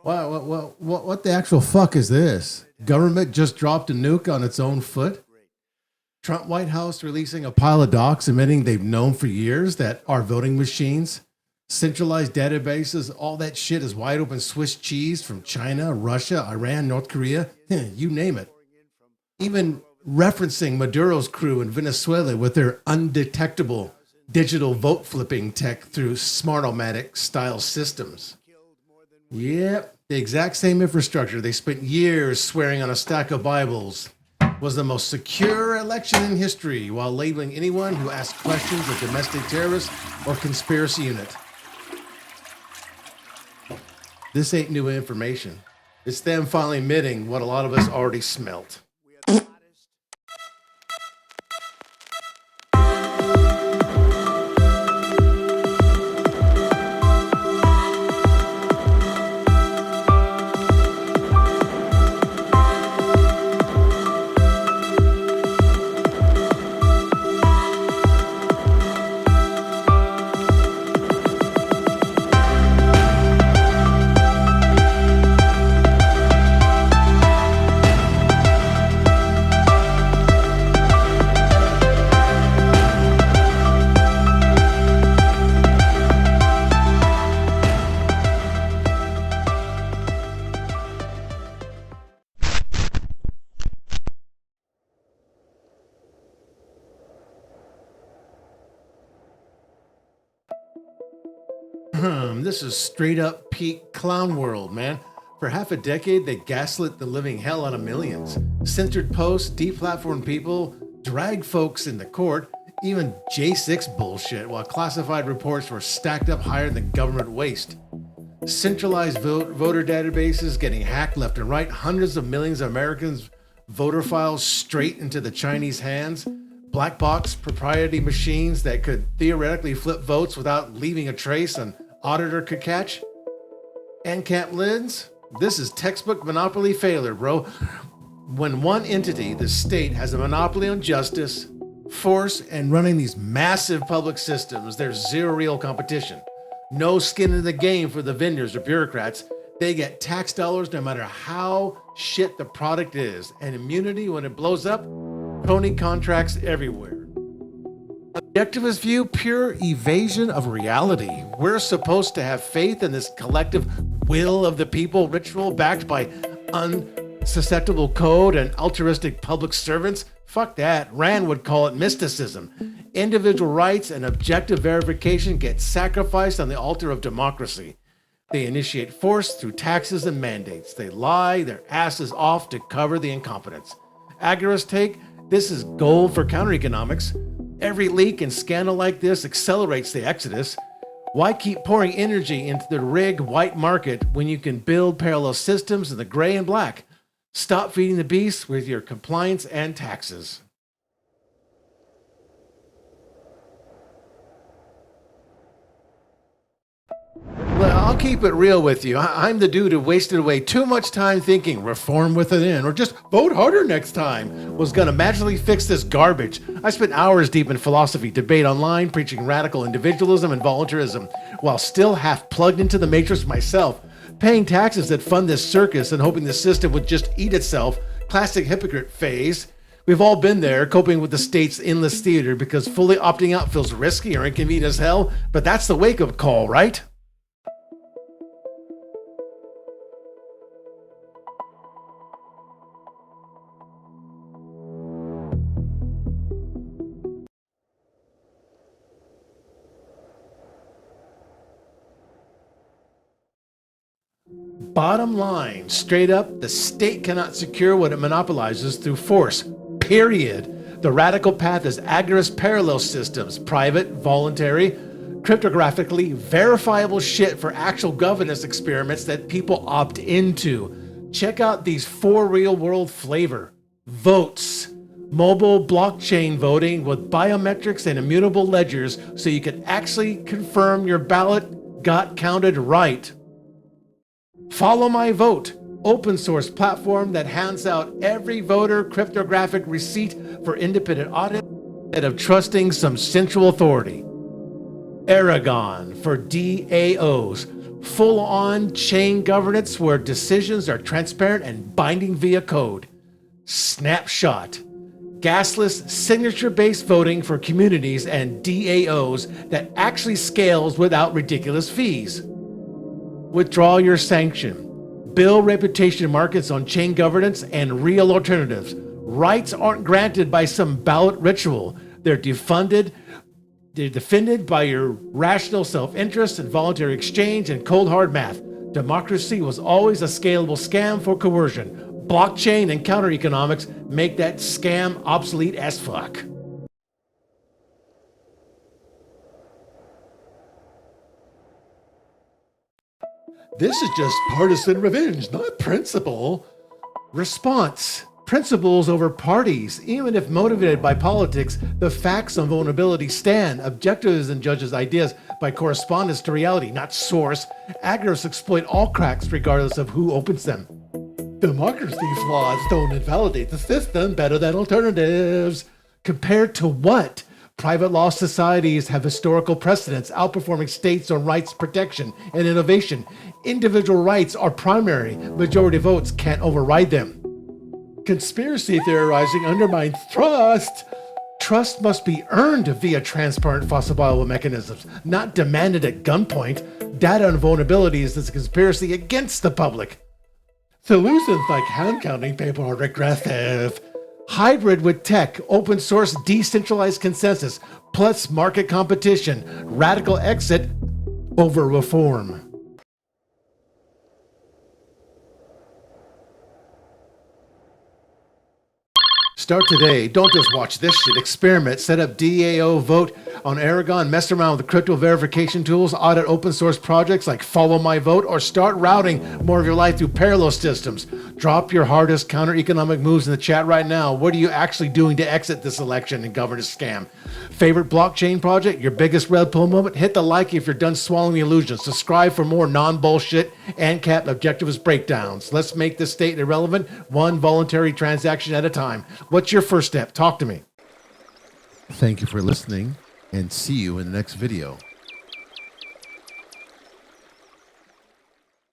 Wow, what the actual fuck is this? Government just dropped a nuke on its own foot? Trump White House releasing a pile of docs admitting they've known for years that our voting machines, centralized databases, all that shit is wide open Swiss cheese from China, Russia, Iran, North Korea, you name it. Even referencing Maduro's crew in Venezuela with their undetectable digital vote flipping tech through Smartomatic style systems. Yep, the exact same infrastructure they spent years swearing on a stack of Bibles was the most secure election in history, while labeling anyone who asked questions a domestic terrorist or conspiracy unit. This ain't new information. It's them finally admitting what a lot of us already smelt. This is straight up peak clown world, man. For half a decade, they gaslit the living hell out of millions. Censored posts, deplatformed people, dragged folks into court, even J6 bullshit, while classified reports were stacked up higher than government waste. Centralized voter databases getting hacked left and right, hundreds of millions of Americans' voter files straight into the Chinese hands, black box proprietary machines that could theoretically flip votes without leaving a trace an auditor could catch. Ancap lids, this is textbook monopoly failure, bro. When one entity, the state, has a monopoly on justice, force, and running these massive public systems, there's zero real competition. No skin in the game for the vendors or bureaucrats. They get tax dollars no matter how shit the product is, and immunity when it blows up, phony contracts everywhere. Objectivist view, pure evasion of reality. We're supposed to have faith in this collective will of the people ritual backed by unsusceptible code and altruistic public servants. Fuck that. Rand would call it mysticism. Individual rights and objective verification get sacrificed on the altar of democracy. They initiate force through taxes and mandates. They lie their asses off to cover the incompetence. Agorist take, this is gold for counter-economics. Every leak and scandal like this accelerates the exodus. Why keep pouring energy into the rigged white market when you can build parallel systems in the gray and black? Stop feeding the beast with your compliance and taxes. Well, I'll keep it real with you. I'm the dude who wasted away too much time thinking reform within or just vote harder next time was gonna magically fix this garbage. I spent hours deep in philosophy, debate online, preaching radical individualism and voluntarism, while still half plugged into the matrix myself, paying taxes that fund this circus and hoping the system would just eat itself. Classic hypocrite phase. We've all been there, coping with the state's endless theater because fully opting out feels risky or inconvenient as hell, but that's the wake-up call, right? Bottom line, straight up, the state cannot secure what it monopolizes through force, period. The radical path is Agorist parallel systems, private, voluntary, cryptographically verifiable shit for actual governance experiments that people opt into. Check out these 4 real-world flavor. Voatz, mobile blockchain voting with biometrics and immutable ledgers so you can actually confirm your ballot got counted right. Follow My Vote, open source platform that hands out every voter cryptographic receipt for independent audit instead of trusting some central authority. Aragon for DAOs, full-on chain governance where decisions are transparent and binding via code. Snapshot, gasless, signature-based voting for communities and DAOs that actually scales without ridiculous fees. Withdraw your sanction. Build reputation markets on chain governance and real alternatives. Rights aren't granted by some ballot ritual. They're defended by your rational self-interest and voluntary exchange and cold hard math. Democracy was always a scalable scam for coercion. Blockchain and counter economics make that scam obsolete as fuck. This is just partisan revenge, not principle. Response. Principles over parties. Even if motivated by politics, the facts on vulnerability stand. Objectivism judges ideas by correspondence to reality, not source. Agorists exploit all cracks regardless of who opens them. Democracy flaws don't invalidate the system better than alternatives. Compared to what? Private law societies have historical precedents outperforming states on rights protection and innovation. Individual rights are primary. Majority votes can't override them. Conspiracy theorizing undermines trust. Trust must be earned via transparent falsifiable mechanisms, not demanded at gunpoint. Data on vulnerabilities is a conspiracy against the public. Solutions like hand counting paper are regressive. Hybrid with tech, open source, decentralized consensus, plus market competition, radical exit over reform. Start today. Don't just watch this shit. Experiment. Set up DAO, vote on Aragon, mess around with the crypto verification tools, audit open source projects like Follow My Vote, or start routing more of your life through parallel systems. Drop your hardest counter-economic moves in the chat right now. What are you actually doing to exit this election and governance scam? Favorite blockchain project? Your biggest red pill moment? Hit the like if you're done swallowing the illusion. Subscribe for more non-bullshit Ancap Objectivist breakdowns. Let's make this state irrelevant, one voluntary transaction at a time. What's your first step? Talk to me. Thank you for listening, and see you in the next video.